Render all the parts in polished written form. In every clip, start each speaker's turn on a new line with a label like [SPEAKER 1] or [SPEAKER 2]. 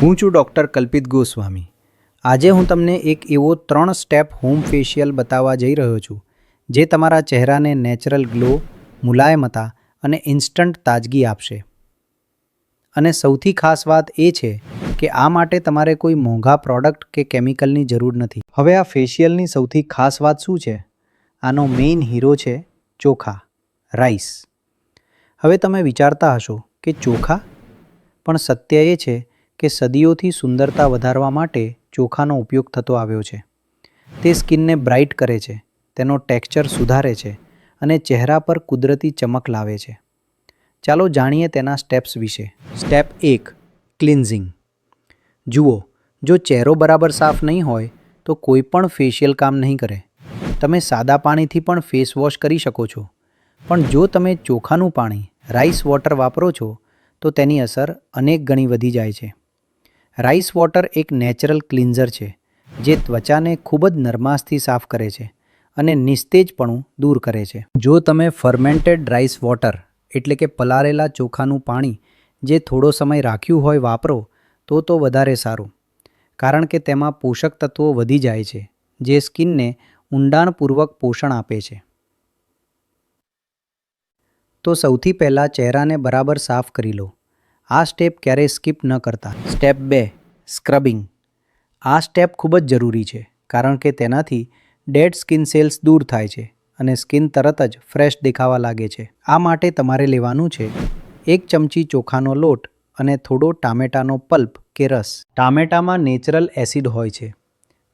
[SPEAKER 1] હું છું ડૉક્ટર કલ્પિત ગોસ્વામી। આજે હું તમને એક એવો 3 સ્ટેપ હોમ ફેશિયલ બતાવવા જઈ રહ્યો છું જે તમારા ચહેરાને નેચરલ ગ્લો, મુલાયમતા અને ઇન્સ્ટન્ટ તાજગી આપશે। અને સૌથી ખાસ વાત એ છે કે આ માટે તમારે કોઈ મોંઘા પ્રોડક્ટ કે કેમિકલની જરૂર નથી। હવે આ ફેશિયલની સૌથી ખાસ વાત શું છે? આનો મેઇન હીરો છે ચોખા, રાઈસ। હવે તમે વિચારતા હશો કે ચોખા? પણ સત્ય એ છે કે સદીઓથી સુંદરતા વધારવા માટે ચોખાનો ઉપયોગ થતો આવ્યો છે। તે સ્કિનને બ્રાઇટ કરે છે, તેનો ટેક્સચર સુધારે છે અને ચહેરા પર કુદરતી ચમક લાવે છે। ચાલો જાણીએ તેના સ્ટેપ્સ વિશે। Step 1, cleansing. જુઓ, જો ચહેરો બરાબર સાફ નહીં હોય તો કોઈ પણ ફેશિયલ કામ નહીં કરે। તમે સાદા પાણીથી પણ ફેસ વોશ કરી શકો છો, પણ જો તમે ચોખાનું પાણી, રાઈસ વોટર વાપરો છો તો તેની અસર અનેક ગણી વધી જાય છે। રાઈસ વોટર એક નેચરલ ક્લિન્ઝર છે જે ત્વચાને ખૂબ જ નરમાશથી સાફ કરે છે અને નિસ્તેજપણું દૂર કરે છે। જો તમે ફર્મેન્ટેડ રાઈસ વોટર એટલે કે પલાળેલા ચોખાનું પાણી જે થોડો સમય રાખ્યું હોય વાપરો તો વધારે સારું, કારણ કે તેમાં પોષક તત્વો વધી જાય છે જે સ્કિનને ઊંડાણપૂર્વક પોષણ આપે છે। તો સૌથી પહેલાં ચહેરાને બરાબર સાફ કરી લો। આ સ્ટેપ ક્યારેય સ્કીપ ન કરતા। Step 2, scrubbing. આ સ્ટેપ ખૂબ જ જરૂરી છે કારણ કે તેનાથી ડેડ સ્કિન સેલ્સ દૂર થાય છે અને સ્કિન તરત જ ફ્રેશ દેખાવા લાગે છે। આ માટે તમારે લેવાનું છે 1 ચમચી ચોખાનો લોટ અને થોડો ટામેટાનો પલ્પ કે રસ। ટામેટામાં નેચરલ એસિડ હોય છે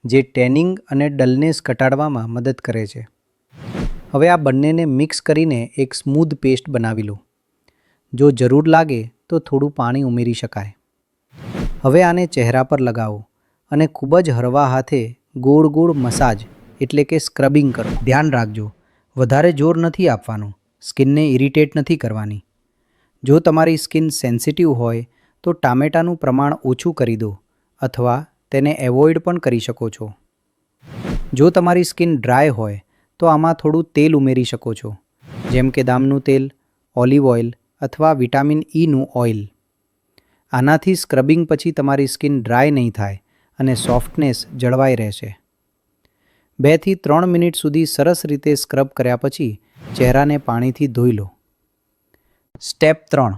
[SPEAKER 1] જે ટેનિંગ અને ડલનેસ ઘટાડવામાં મદદ કરે છે। હવે આ બંનેને મિક્સ કરીને એક સ્મૂધ પેસ્ટ બનાવી લો। જો જરૂર લાગે તો થોડું પાણી ઉમેરી શકાય। હવે આને ચહેરા પર લગાવો અને ખૂબ જ હળવા હાથે ગોળ ગોળ મસાજ એટલે કે સ્ક્રબિંગ કરો। ધ્યાન રાખજો, વધારે જોર નથી આપવાનું, સ્કિનને ઇરિટેટ નથી કરવાની। જો તમારી સ્કિન સેન્સિટિવ હોય તો ટામેટાનું પ્રમાણ ઓછું કરી દો અથવા તેને એવોઇડ પણ કરી શકો છો। જો તમારી સ્કિન ડ્રાય હોય તો આમાં થોડું તેલ ઉમેરી શકો છો, જેમ કે દામનું તેલ, ઓલિવ ઓઇલ અથવા વિટામિન ઈનું ઓઇલ। આનાથી સ્ક્રબિંગ પછી તમારી સ્કિન ડ્રાય નહીં થાય અને સોફ્ટનેસ જળવાઈ રહેશે। 2 થી 3 મિનિટ સુધી સરસ રીતે સ્ક્રબ કર્યા પછી ચહેરાને પાણીથી ધોઈ લો। Step 3,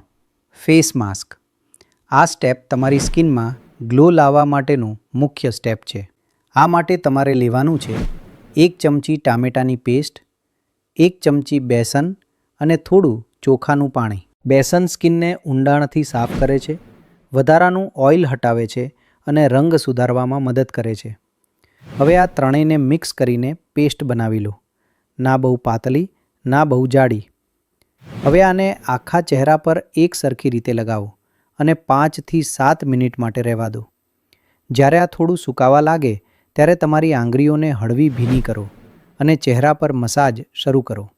[SPEAKER 1] face mask. આ સ્ટેપ તમારી સ્કિનમાં ગ્લો લાવવા માટેનું મુખ્ય સ્ટેપ છે। આ માટે તમારે લેવાનું છે 1 ચમચી ટામેટાની પેસ્ટ, 1 ચમચી બેસન અને થોડું ચોખાનું પાણી। બેસન સ્કિનને ઊંડાણથી સાફ કરે છે, વધારાનું ઓઇલ હટાવે છે અને રંગ સુધારવામાં મદદ કરે છે। હવે આ ત્રણેયને મિક્સ કરીને પેસ્ટ બનાવી લો, ના બહુ પાતળી ના બહુ જાડી। હવે આને આખા ચહેરા પર એક સરખી રીતે લગાવો અને 5 થી 7 મિનિટ માટે રહેવા દો। જ્યારે આ થોડું સુકાવા લાગે ત્યારે તમારી આંગળીઓને હળવી ભીની કરો અને ચહેરા પર મસાજ શરૂ કરો।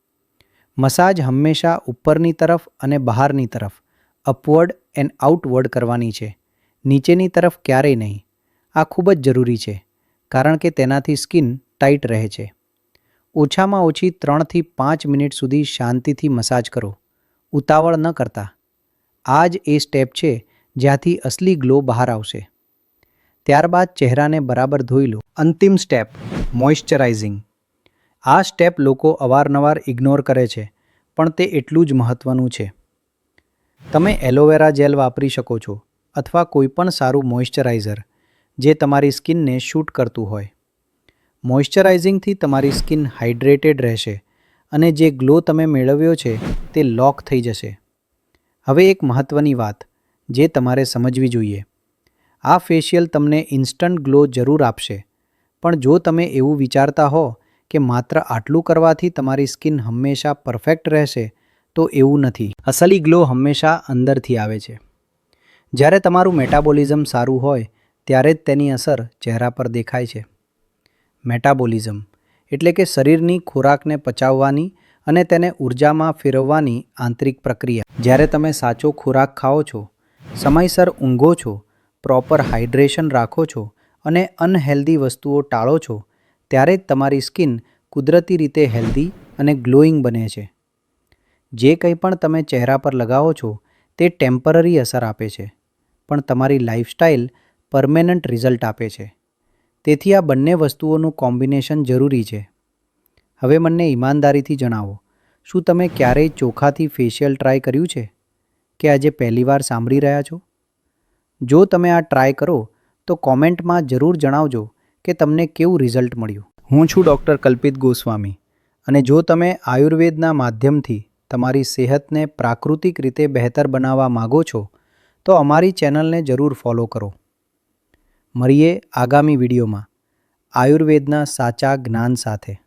[SPEAKER 1] મસાજ હંમેશા ઉપરની તરફ અને બહારની તરફ, અપવર્ડ એન્ડ આઉટવર્ડ કરવાની છે, નીચેની તરફ ક્યારેય નહીં। આ ખૂબ જ જરૂરી છે કારણ કે તેનાથી સ્કિન ટાઈટ રહે છે। ઓછામાં ઓછી 3 થી 5 મિનિટ સુધી શાંતિથી મસાજ કરો, ઉતાવળ ન કરતા। આ જ એ સ્ટેપ છે જ્યાંથી અસલી ગ્લો બહાર આવશે। ત્યારબાદ ચહેરાને બરાબર ધોઈ લો। અંતિમ સ્ટેપ, મોઇશ્ચરાઇઝિંગ। આ સ્ટેપ લોકો અવારનવાર ઇગ્નોર કરે છે, પણ તે એટલું જ મહત્ત્વનું છે। તમે એલોવેરા જેલ વાપરી શકો છો અથવા કોઈ પણ સારું મોઇશ્ચરાઇઝર જે તમારી સ્કિનને શૂટ કરતું હોય। મોઇશ્ચરાઇઝિંગથી તમારી સ્કિન હાઇડ્રેટેડ રહેશે અને જે ગ્લો તમે મેળવ્યો છે તે લોક થઈ જશે। હવે એક મહત્ત્વની વાત જે તમારે સમજવી જોઈએ, આ ફેશિયલ તમને ઇન્સ્ટન્ટ ગ્લો જરૂર આપશે, પણ જો તમે એવું વિચારતા હો કે માત્ર આટલું કરવાથી તમારી સ્કિન હંમેશા પરફેક્ટ રહેશે તો એવું નથી। અસલી ગ્લો હંમેશા અંદરથી આવે છે। જ્યારે તમારું મેટાબોલિઝમ સારું હોય ત્યારે જ તેની અસર ચહેરા પર દેખાય છે। મેટાબોલિઝમ એટલે કે શરીરની ખોરાકને પચાવવાની અને તેને ઉર્જામાં ફેરવવાની આંતરિક પ્રક્રિયા। જ્યારે તમે સાચો ખોરાક ખાઓ છો, સમયસર ઊંઘો છો, પ્રોપર હાઇડ્રેશન રાખો છો અને અનહેલ્ધી વસ્તુઓ ટાળો છો, ત્યારે જ તમારી સ્કિન કુદરતી રીતે હેલ્ધી અને ગ્લોઈંગ બને છે। જે કંઈ પણ તમે ચહેરા પર લગાવો છો તે ટેમ્પરરી અસર આપે છે, પણ તમારી લાઈફસ્ટાઈલ પરમેનન્ટ રિઝલ્ટ આપે છે. તેથી આ બંને વસ્તુઓનું કોમ્બિનેશન જરૂરી છે. હવે મને ઈમાનદારીથી જણાવો, શું તમે ક્યારેય ચોખાથી ફેશિયલ ટ્રાય કર્યું છે કે આજે પહેલીવાર સાંભળી રહ્યા છો? જો તમે આ ટ્રાય કરો તો કોમેન્ટમાં જરૂર જણાવજો કે તમને કેવું રિઝલ્ટ મળ્યું. હું છું ડૉક્ટર કલ્પિત ગોસ્વામી અને જો તમે આયુર્વેદના માધ્યમથી તમારી સેહતને પ્રાકૃતિક રીતે બહેતર બનાવવા માગો છો તો અમારી ચેનલને જરૂર ફોલો કરો. મળીએ આગામી વિડીયોમાં આયુર્વેદના સાચા જ્ઞાન સાથે.